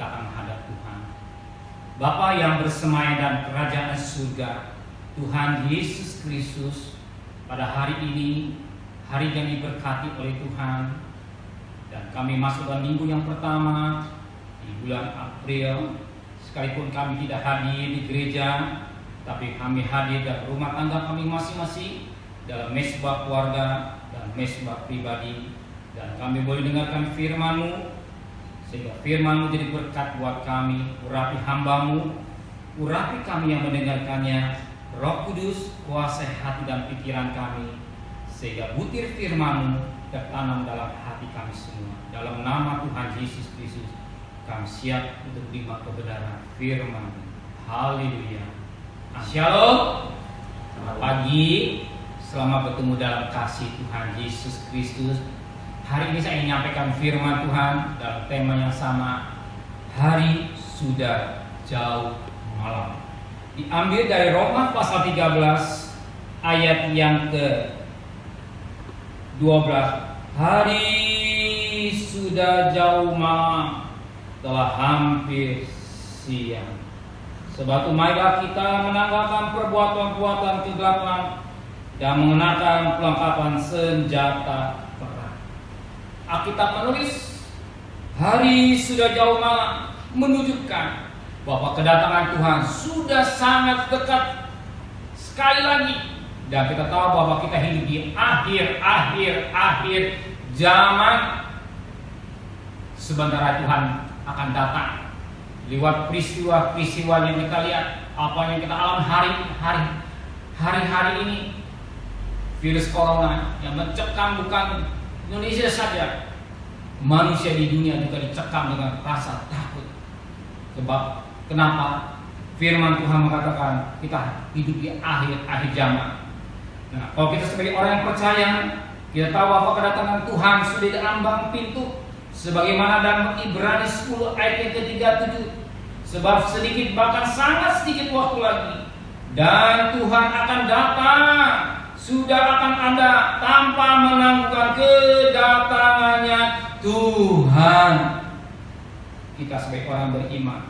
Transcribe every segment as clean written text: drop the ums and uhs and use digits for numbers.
akan menghadap Tuhan. Bapa yang bersemayam dalam kerajaan surga, Tuhan Yesus Kristus, pada hari ini, hari yang diberkati oleh Tuhan, dan kami masuk dalam minggu yang pertama di bulan April. Sekalipun kami tidak hadir di gereja, tapi kami hadir dalam rumah tangga kami masing-masing, dalam mesbah keluarga dan mesbah pribadi, dan kami boleh dengarkan firman-Mu, sehingga firman-Mu jadi berkat buat kami. Urapi hamba-Mu, urapi kami yang mendengarkannya. Roh Kudus, kuasai hati dan pikiran kami, sehingga butir firman-Mu tertanam dalam hati kami semua. Dalam nama Tuhan Yesus Kristus, kami siap untuk terima kebenaran firman-Mu. Haleluya. Shalom. Selamat pagi. Selamat bertemu dalam kasih Tuhan Yesus Kristus. Hari ini saya ingin menyampaikan firman Tuhan dalam tema yang sama. Hari sudah jauh malam. Diambil dari Roma pasal 13 ayat yang ke-12. Hari sudah jauh malam, telah hampir siang. Sebab itu marilah kita menanggalkan perbuatan-perbuatan kegelapan dan mengenakan perlengkapan senjata perang. Alkitab menulis, hari sudah jauh malam, menunjukkan bahwa kedatangan Tuhan sudah sangat dekat. Sekali lagi, dan kita tahu bahwa kita hidup di akhir zaman. Sebentar Tuhan akan datang. Lewat peristiwa-peristiwa yang kita lihat, apa yang kita alami hari-hari ini. Virus corona yang mencekam bukan Indonesia saja, manusia di dunia juga dicekam dengan rasa takut. Sebab kenapa? Firman Tuhan mengatakan kita hidup di akhir zaman. Nah, kalau kita sebagai orang yang percaya, kita tahu bahwa kedatangan Tuhan sudah di ambang pintu, sebagaimana dalam Ibrani 10 ayat yang ke-37. Sebab sedikit, bahkan sangat sedikit waktu lagi, dan Tuhan akan datang, sudah akan ada tanpa menangguhkan kedatangannya Tuhan. Kita sebagai orang beriman,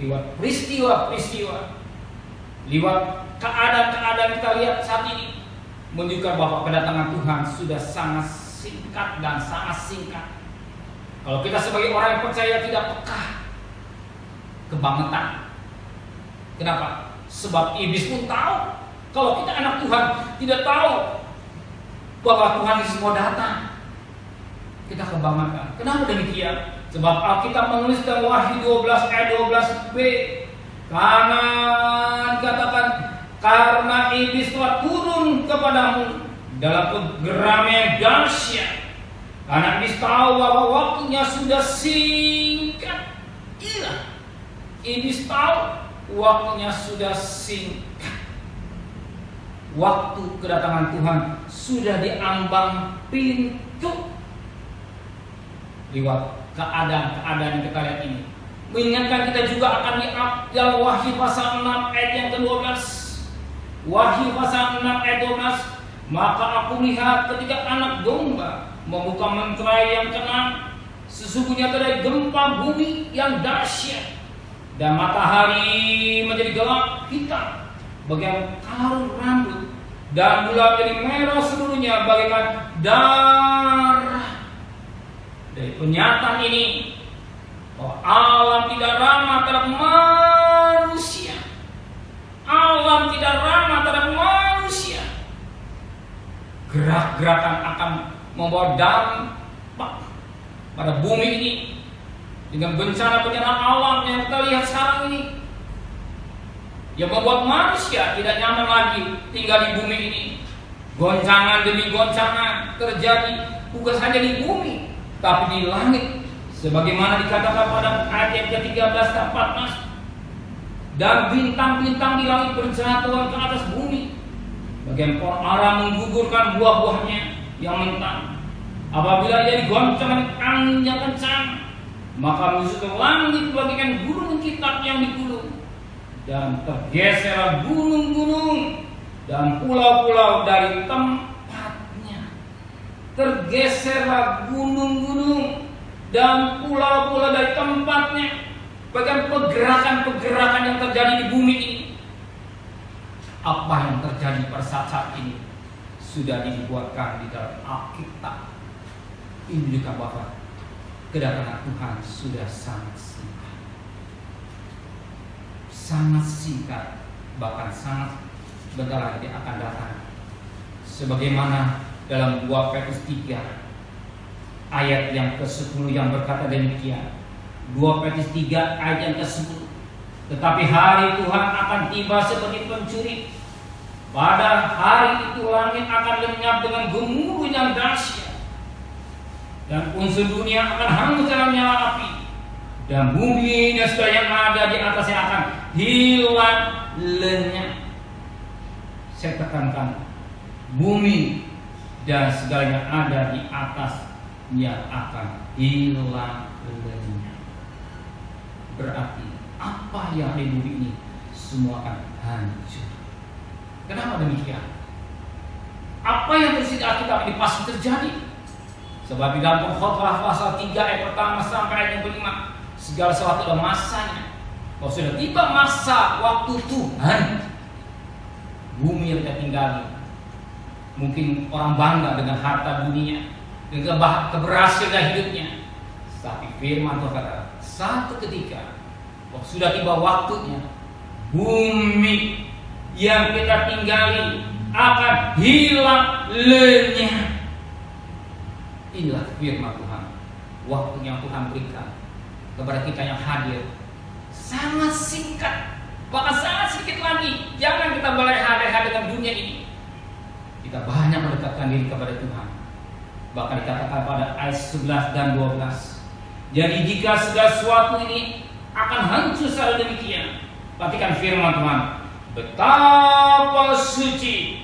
lewat peristiwa-peristiwa, lewat keadaan-keadaan kita lihat saat ini, menunjukkan bahwa kedatangan Tuhan sudah sangat singkat dan sangat singkat. Kalau kita sebagai orang yang percaya tidak peka, kebangetan. Kenapa? Sebab iblis pun tahu. Kalau kita anak Tuhan tidak tahu bahwa Tuhan Yesus mau datang, kita kebangetan. Kenapa demikian? Sebab Alkitab menulis dalam Wahyu 12 ayat 12b, karena dikatakan, karena iblis telah turun kepadamu dalam kegeraman yang dahsyat, karena iblis tahu bahwa waktunya sudah singkat. Iya, iblis tahu waktunya sudah singkat. Waktu kedatangan Tuhan sudah diambang pintu. Lewat keadaan-keadaan yang kita lihat ini, mengingatkan kita juga akan dalam Wahyu pasal 6 ayat yang ke-12. Wahyu pasal 6 ayat 12. Maka aku lihat ketika anak domba membuka mencrai yang keenam, sesungguhnya terjadi gempa bumi yang dahsyat, dan matahari menjadi gelap hitam bagian karung rambut, dan bulan jadi merah seluruhnya bagaikan darah. Dari pernyataan ini, bahwa alam tidak ramah terhadap manusia. Alam tidak ramah terhadap manusia. Gerak-gerakan akan membawa dampak pada bumi ini, dengan bencana-bencana alam yang kita lihat sekarang ini, yang membuat manusia tidak nyaman lagi tinggal di bumi ini. Goncangan demi goncangan terjadi bukan saja di bumi, tapi di langit, sebagaimana dikatakan pada ayat yang ke-13 dan 14. Dan bintang-bintang di langit berjatuhan ke atas bumi, bagian pohon ara menggugurkan buah-buahnya yang mentah. Apabila ia digoncangkan angin yang kencang, maka menyusut langit bagaikan gunung kitab yang digulung, dan tergeser gunung-gunung dan pulau-pulau dari tempatnya. Tergeserlah gunung-gunung dan pula-pula dari tempatnya, bahkan pergerakan-pergerakan yang terjadi di bumi ini. Apa yang terjadi pada saat ini sudah dibuatkan di dalam Alkitab. Ini juga Bapak, kedatangan Tuhan sudah sangat singkat. Sangat singkat, bahkan sangat bentar lagi akan datang. Sebagaimana dalam 2 Petrus 3 ayat yang ke-10 yang berkata demikian. 2 Petrus 3 ayat yang ke-10. Tetapi hari Tuhan akan tiba seperti pencuri. Pada hari itu langit akan lenyap dengan gemuruh yang dahsyat, dan unsur dunia akan hangus dalam nyala api, dan bumi dan segala yang ada di atasnya akan hilang lenyap. Saya tekankan, bumi dan segala yang ada di atasnya akan hilang lenyap. Berarti apa yang ada di bumi ini semua akan hancur. Kenapa demikian? Apa yang terjadi di Alkitab ini pasti terjadi. Sebab di dalam Khotbah pasal 3 ayat pertama sampai ayat yang kelima, segala sesuatu ada masanya. Kalau sudah tiba masa waktu Tuhan, bumi yang kita tinggali, mungkin orang bangga dengan harta dunia, dengan keberhasilan hidupnya. Tapi firman Tuhan kata, satu ketika sudah tiba waktunya, bumi yang kita tinggali akan hilang lenyap. Inilah firman Tuhan. Waktu yang Tuhan berikan kepada kita yang hadir sangat singkat, bahkan sangat sedikit lagi. Jangan kita berleha-leha dengan dunia ini. Kita banyak mendekatkan diri kepada Tuhan. Bahkan dikatakan pada ayat 11 dan 12. Jadi jika segala sesuatu ini akan hancur secara demikian, perhatikan firman Tuhan. Betapa suci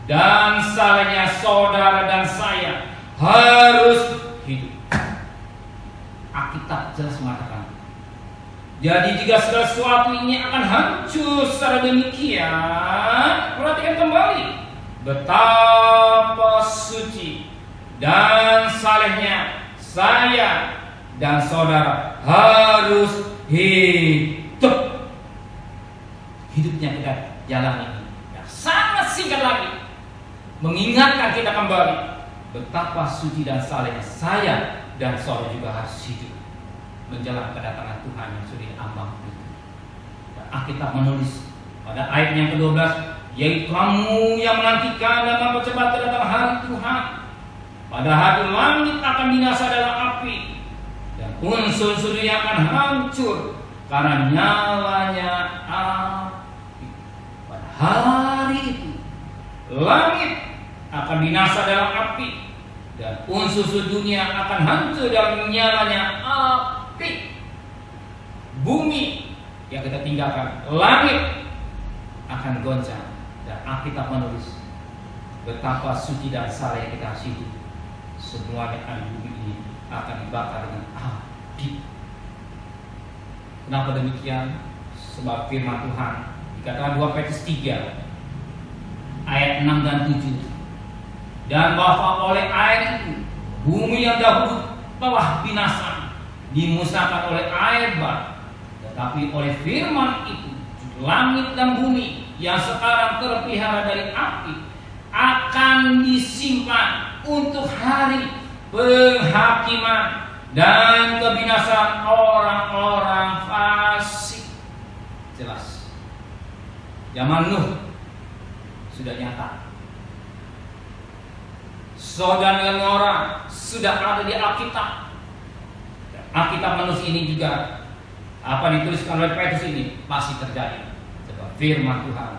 dan salehnya saudara dan saya harus hidup. Alkitab jelas mengatakan, jadi jika segala sesuatu ini akan hancur secara demikian, perhatikan kembali, betapa suci dan salehnya saya dan saudara harus hidup. Hidupnya kita jalani ini sangat singkat lagi, mengingatkan kita kembali betapa suci dan salehnya saya dan saudara juga harus hidup menjelang kedatangan Tuhan yang sudah diambang itu. Dan Alkitab menulis pada ayat yang ke-12, yaitu kamu yang menantikan dan mempercepat kedatangan hari Tuhan. Pada hari langit akan binasa dalam api, dan unsur-unsur yang akan hancur karena nyalanya api. Pada hari itu langit akan binasa dalam api, dan unsur dunia akan hancur dalam nyalanya api. Bumi yang kita tinggalkan, langit akan goncang. Dan Alkitab menulis betapa suci dan saleh kita hidup. Semua yang ada di bumi ini akan dibakar dengan api. Kenapa demikian? Sebab firman Tuhan dikatakan 2 Petrus 3 ayat 6 dan 7. Dan bahwa oleh air itu bumi yang dahulu telah binasa dimusnahkan oleh air bah, tetapi oleh firman itu langit dan bumi yang sekarang terpelihara dari api akan disimpan untuk hari penghakiman dan kebinasaan orang-orang fasik. Jelas, zaman Nuh sudah nyata. Sodom dan Gomora sudah ada di Alkitab. Alkitab menulis ini juga, apa dituliskan oleh Petrus ini pasti terjadi. Sebab firman Tuhan,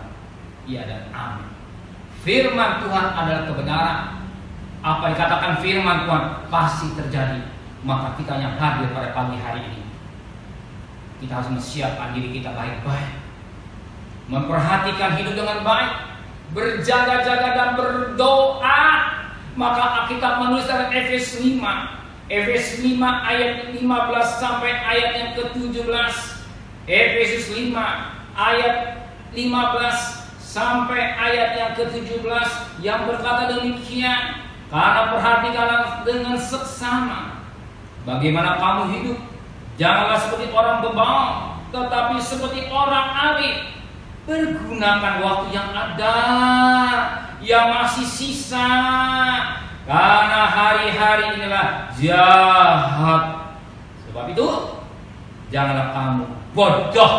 iya dan amin. Firman Tuhan adalah kebenaran. Apa dikatakan firman Tuhan pasti terjadi. Maka kita yang hadir pada pagi hari ini, kita harus mempersiapkan diri kita baik-baik, memperhatikan hidup dengan baik, berjaga-jaga dan berdoa. Maka Alkitab menulis dalam Efesus 5 ayat 15 sampai ayat yang ke-17. Efesus 5 ayat 15 sampai ayat yang ke-17 yang berkata demikian, karena perhatikanlah dengan seksama Bagaimana kamu hidup? Janganlah seperti orang bebal, tetapi seperti orang arif. Pergunakan waktu yang ada, yang masih sisa, karena hari-hari inilah jahat. Sebab itu, janganlah kamu bodoh,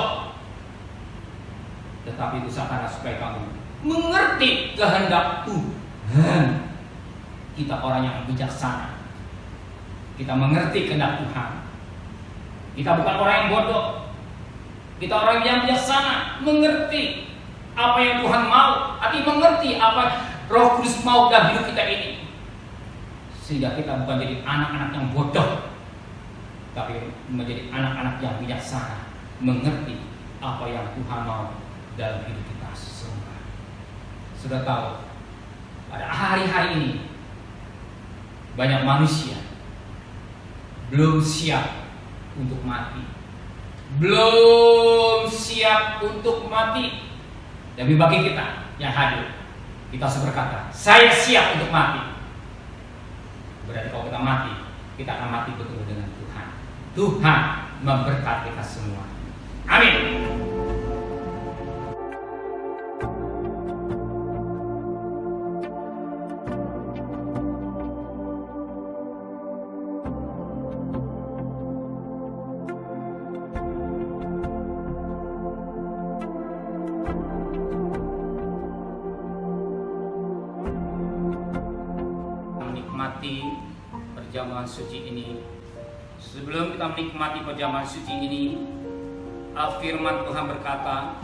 tetapi usahakanlah supaya kamu mengerti kehendak Tuhan. Kita orang yang bijaksana, kita mengerti kehendak Tuhan. Kita bukan orang yang bodoh, kita orang yang bijaksana, mengerti apa yang Tuhan mau, arti mengerti apa Roh Kudus mau dalam hidup kita ini. Sehingga kita bukan jadi anak-anak yang bodoh, tapi menjadi anak-anak yang bijaksana, mengerti apa yang Tuhan mau dalam hidup kita semua. Sudah tahu, pada hari-hari ini banyak manusia belum siap untuk mati, belum siap untuk mati. Tapi bagi kita yang hadir, kita harus berkata, saya siap untuk mati. Berarti kalau kita mati, kita akan mati bertemu dengan Tuhan. Tuhan memberkati kita semua. Amin. Menikmati perjamuan suci ini. Sebelum kita menikmati perjamuan suci ini, firman Tuhan berkata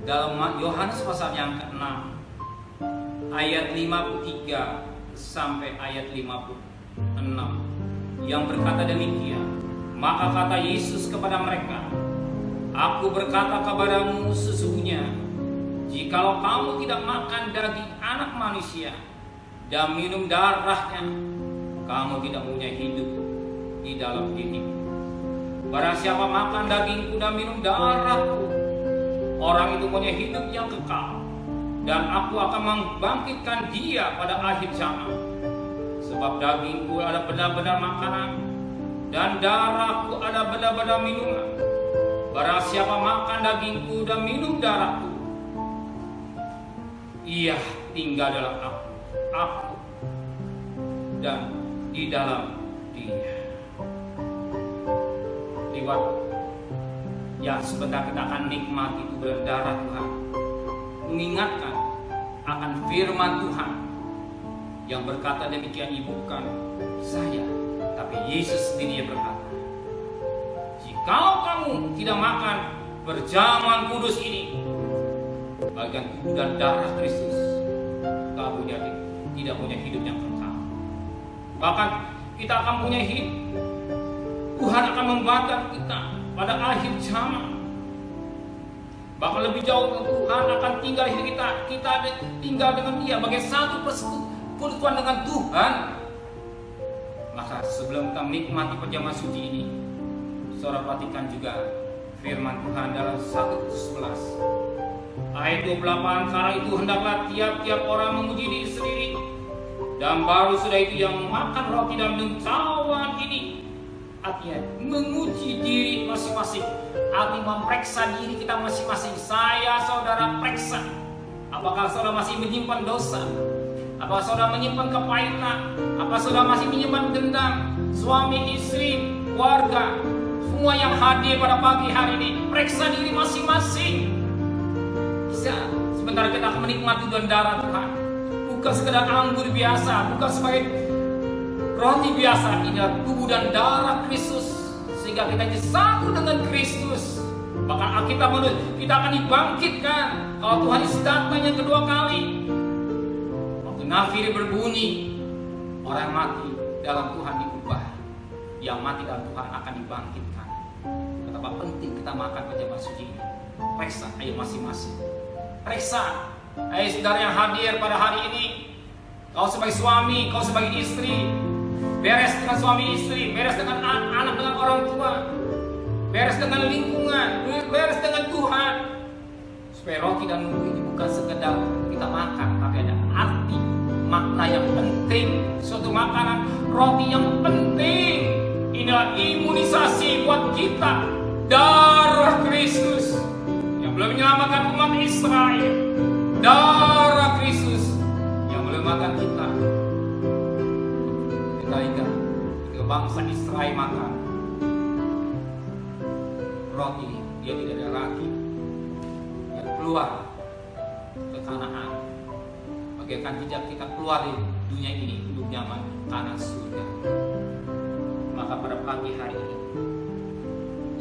dalam Yohanes pasal yang ke-6 ayat 53 sampai ayat 56 yang berkata demikian. Maka kata Yesus kepada mereka, Aku berkata kepadamu sesungguhnya, jikalau kamu tidak makan daging anak manusia dan minum darahnya, kamu tidak punya hidup di dalam dirimu. Barang siapa makan dagingku dan minum darahku, orang itu punya hidup yang kekal, dan aku akan membangkitkan dia pada akhir zaman. Sebab dagingku ada benar-benar makanan, dan darahku ada benar-benar minuman. Barang siapa makan dagingku dan minum darahku, ia tinggal dalam aku dan di dalam dia. Lewat yang sebentar kita akan nikmati itu darah Tuhan, mengingatkan akan firman Tuhan yang berkata demikian, bukan saya, tapi Yesus sendiri yang berkata, jikalau kamu tidak makan perjamuan kudus ini, bagian tubuh dan darah Kristus, kamu tidak punya hidup yang kekal. Bahkan kita akan punya hidup, Tuhan akan membakar kita pada akhir zaman. Bahkan lebih jauh, Tuhan akan tinggal hidup kita tinggal dengan Dia bagai satu persekutuan dengan Tuhan. Maka sebelum kita menikmati perjamuan suci ini, saudara perhatikan juga firman Tuhan dalam 1 Korintus 11 ayat 28. Karena itu hendaklah tiap-tiap orang memuji diri sendiri, dan baru sudah itu yang makan roti dan minum cawan ini, artinya menguji diri masing-masing, arti memeriksa diri kita masing-masing. Saya saudara periksa, apakah saudara masih menyimpan dosa, apakah saudara menyimpan kepahitan, apakah saudara masih menyimpan dendam. Suami, istri, keluarga, semua yang hadir pada pagi hari ini, periksa diri masing-masing. Bisa sebentar kita akan menikmati dan darah Tuhan, bukan sekedar anggur biasa, bukan sebagai roti biasa. Ini adalah tubuh dan darah Kristus, sehingga kita jadi satu dengan Kristus. Bahkan Alkitab menulis kita akan dibangkitkan kalau Tuhan Yesus datang yang kedua kali. Waktu nafiri berbunyi, orang mati dalam Tuhan diubah, yang mati dalam Tuhan akan dibangkitkan. Betapa penting kita makan perjamuan suci ini. Periksa ayo masing-masing, periksa ayo saudara yang hadir pada hari ini. Kau sebagai suami, kau sebagai istri, beres dengan suami istri, beres dengan anak dengan orang tua, beres dengan lingkungan, beres dengan Tuhan, supaya roti dan menu ini bukan sekedar kita makan, tapi ada arti makna yang penting. Suatu makanan roti yang penting ini inilah imunisasi buat kita. Darah Kristus yang boleh menyelamatkan umat Israel. Darah Kristus yang boleh menyelamatkan kita. Kita ingat ketika bangsa Israel makan roti, dia tidak ada lagi yang keluar ke Kanaan. Bagaikan jejak kita keluar dari dunia ini, hidup nyaman tanah surga. Maka pada pagi hari ini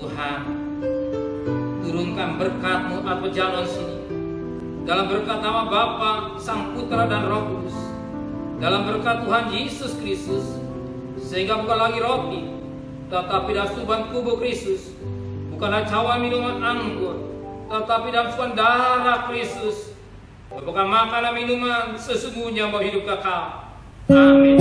Tuhan turunkan berkat-Mu atas jalan sini. Dalam berkat nama Bapa, Sang Putra dan Roh Kudus. Dalam berkat Tuhan Yesus Kristus, sehingga bukan lagi roti, tetapi dalam tubuh tubuh Kristus. Bukanlah cawan minuman anggur, tetapi dalam tubuh darah Kristus. Bukan makanan minuman, sesungguhnya bahwa hidup kekal. Amin.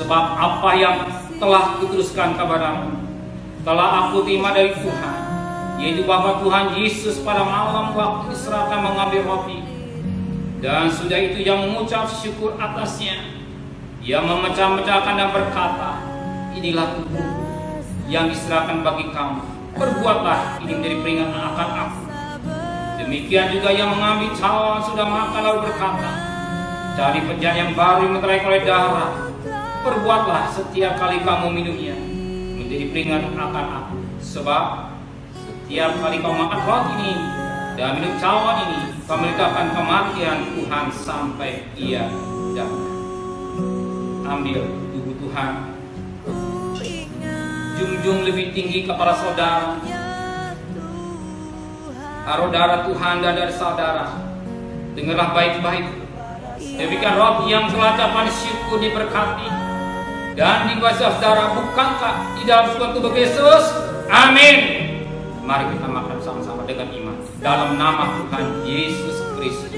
Sebab apa yang telah kuteruskan kepadamu telah aku terima dari Tuhan, yaitu bahwa Tuhan Yesus pada malam waktu diserahkan mengambil roti, dan sudah itu yang mengucap syukur atasnya, ia memecah-mecahkan dan berkata, inilah tubuhku yang diserahkan bagi kamu, perbuatlah ini menjadi peringatan akan aku. Demikian juga yang mengambil cawan sudah makan lalu berkata, cari perjanjian baru yang meterai oleh darah, perbuatlah setiap kali kamu minumnya menjadi peringatan akan aku. Sebab setiap kali kamu makan roti ini dan minum cawan ini, kamu memberitakan kematian Tuhan sampai ia datang. Ambil tubuh Tuhan, junjung lebih tinggi kepala saudara, taruh darah Tuhan dan dari saudara. Dengarlah baik-baik. Demikian roti yang selatapan syukur diberkati dan dikuasai saudara, bukankah di dalam tubuh Yesus? Amin. Mari kita makan sama-sama dengan iman dalam nama Tuhan Yesus Kristus.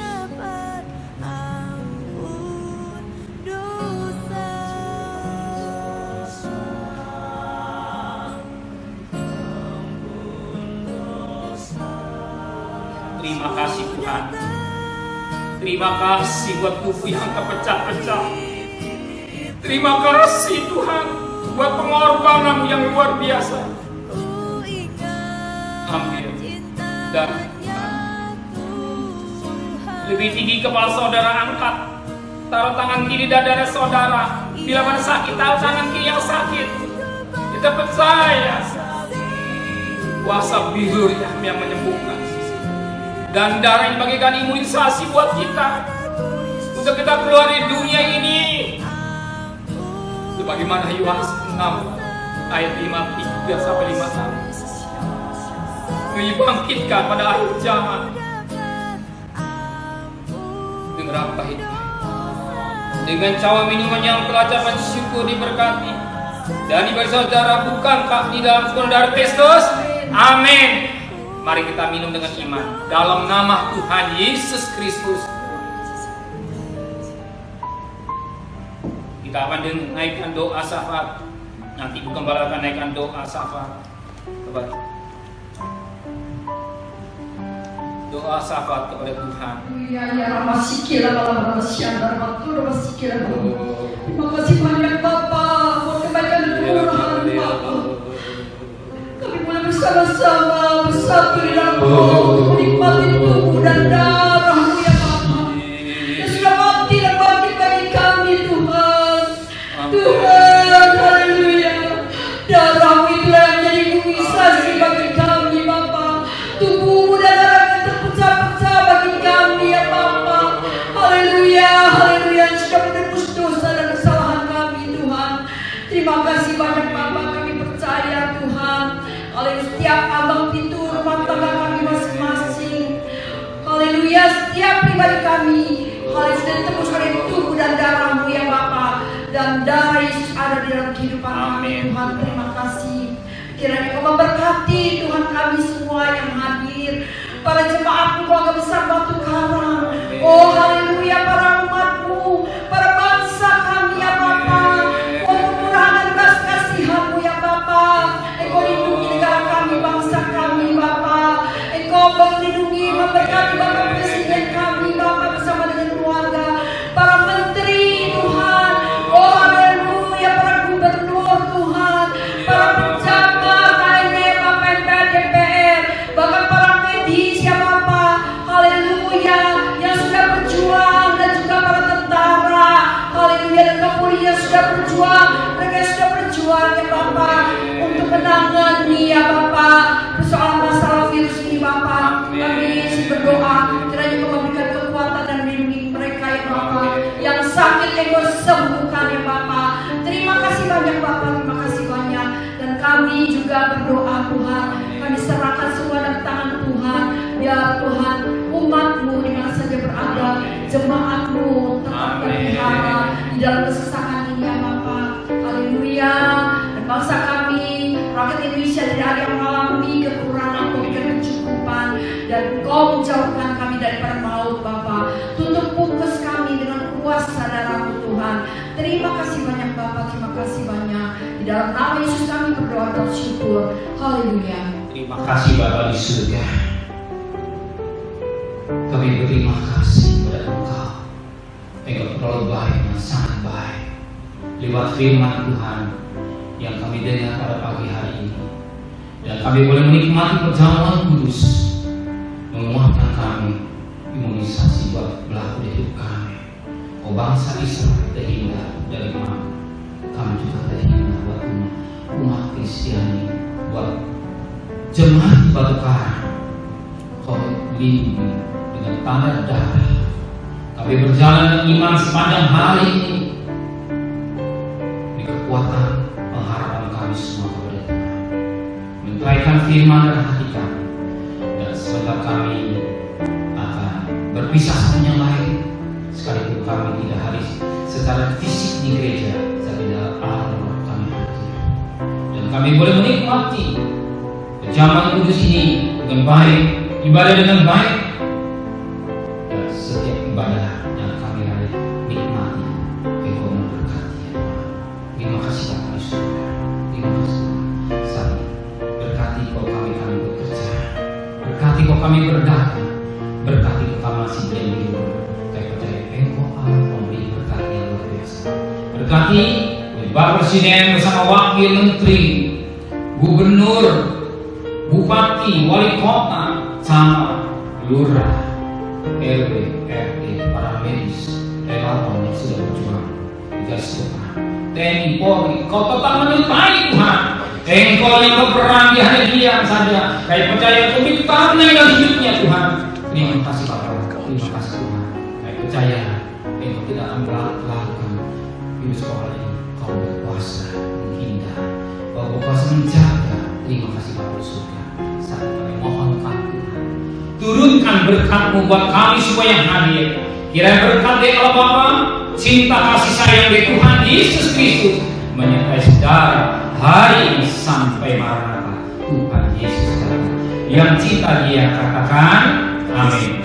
Terima kasih Tuhan. Terima kasih buat tubuh yang terpecah-pecah. Terima kasih Tuhan buat pengorbanan yang luar biasa. Ambil dan lebih tinggi kepala saudara angkat. Taruh tangan kiri dada saudara. Bila mana sakit, taruh tangan kiri yang sakit. Kita percaya kuasa bilur yang menyembuhkan. Dan darah yang bagaikan imunisasi buat kita untuk kita keluar dari dunia ini. Sebagaimana Yohanes 6 ayat 53 sampai 56. Dibangkitkan pada akhir zaman. Dengar apa itu? Dengan cawan minuman yang telah cawan syukur diberkati dan diberi saudara, bukankah di dalam saudara Kristus? Amin. Mari kita minum dengan iman dalam nama Tuhan Yesus Kristus. Kita akan menaikkan doa syafaat. Nanti Gembala akan naikkan doa syafaat. Coba. Doa syafaat kepada Tuhan. Terima kasih banyak Bapa, buat kebaikan dan kemurahan Bapa. bersama-sama bersatu di dalam roh untuk menikmati tubuh dan darah-Mu ya Bapa, yang sudah mati dan bangkit bagi kami Tuhan. Tuhan, haleluya. Darah-Mu itulah yang menjadi imunisasi bagi kami Bapa. Tubuh dan darah yang terpecah-pecah bagi kami ya Bapa. Haleluya, haleluya, yang sudah menebus dosa dan kesalahan kami Tuhan. Terima kasih banyak Bapa, kami percaya Tuhan. Haleluya, setiap abang pintu rumah tangga kami masing-masing, haleluya, setiap pribadi kami, haleluya, sudah ditebus oleh tubuh dan darah-Mu ya Bapa. Dan darah Yesus ada di dalam kehidupan kami Tuhan. Terima kasih. Kiranya Kau memberkati Tuhan kami semua yang hadir, para jemaat-Mu keluarga besar Batu Karang. Oh haleluya, para umat-Mu, para bangsa kami ya Bapa. Oh kemurahan dan belas kasihan-Mu ya Bapa. Engkau lindungi negara kami, bangsa kami Bapa. Engkau melindungi, memberkati Bapak Presiden kami Bapa bersama dengan keluarga, para menteri Tuhan. Oh haleluya, para gubernur Tuhan, para pejabat AND, Bapak MPR, DPR, bahkan para medis ya Bapa. Haleluya, yang sudah berjuang, dan juga para tentara, haleluya, dan kepolisian sudah berjuang, mereka sudah berjuang ya Bapa untuk menangani ya Bapa persoalan masalah virus ini Bapa. Kami berdoa kiranya Kau memberikan kekuatan dan melindungi mereka ya Bapa. Yang sakit Engkau sembuhkan ya Bapa. Terima kasih banyak Bapa, terima kasih banyak. Dan kami juga berdoa Tuhan, kami serahkan semua dalam tangan Tuhan. Biar Tuhan umat-Mu di mana saja berada, jemaat-Mu tetap terpelihara di dalam kesesakan ini ya Bapa. Haleluya. Dan bangsa kami, rakyat Indonesia, tidak ada yang mengalami kekurangan, Kau berikan kecukupan, dan Kau menjauhkan kami daripada maut Bapa. Tutup bungkus kami dengan kuasa darah-Mu Tuhan. Terima kasih banyak Bapa, terima kasih banyak. Di dalam nama Yesus kami berdoa dan bersyukur. Haleluya. Terima kasih Bapa di surga. Kami berterima kasih kepada Engkau. Engkau terlalu baik dan sangat baik. Lewat firman Tuhan yang kami dengar pada pagi hari ini, dan kami boleh menikmati perjamuan kudus, menguatkan kami, imunisasi buat berlaku di hidup kami. Oh bangsa Israel terhindar dari maut, kami juga terhindar buat umat Kristiani, buat jemaat di Batu Karang. Kau lindungi dengan tanda darah. Kami berjalan dengan iman sepanjang hari ini, di kekuatan pengharapan kami semua kepada Tuhan, menteraikan firman dan hati kami. Dan sebentar kami akan berpisah satu yang lain, sekalipun kami tidak hadir secara fisik di gereja, tapi dalam alam roh kami hadir. Dan kami boleh menikmati perjamuan kudus ini dengan baik, ibadah dengan baik, dan setiap ibadah yang kami nikmati, Engkau memberkati ya Tuhan. Terima kasih Bapak di surga. Terima kasih saat ini. Berkati Kau kami bekerja, berkati Kau kami berdagang, berkati Kau kami masih berlindung. Kami percaya Engkau Allah memberi berkat yang luar biasa. Berkati Bapak Presiden bersama Wakil Menteri, Gubernur, Bupati, Wali Kota, Camat, Lurah, RW, RT, para medis, relawan yang sudah berjuang di garis depan, TNI, Polri. Kau tetap menyertai Tuhan. Engkau yang berperang di hari diam saja. Kami percaya Kau menyertai dalam hidupnya Tuhan. Terima kasih Bapak. Terima kasih Tuhan. Kami percaya Engkau tidak akan melakukan virus corona ini. Kau berkuasa menghindar, Kau berkuasa menjaga. Terima kasih Bapak di surga. Saat kami mohon Tuhan, turunkan berkat-Mu buat kami semua yang hadir. Kiranya berkat dari Allah Bapa, cinta kasih sayang dari Tuhan Yesus Kristus menyertai saudara hari ini sampai Maranatha. Tuhan Yesus datang. Yang cinta Dia katakan amin.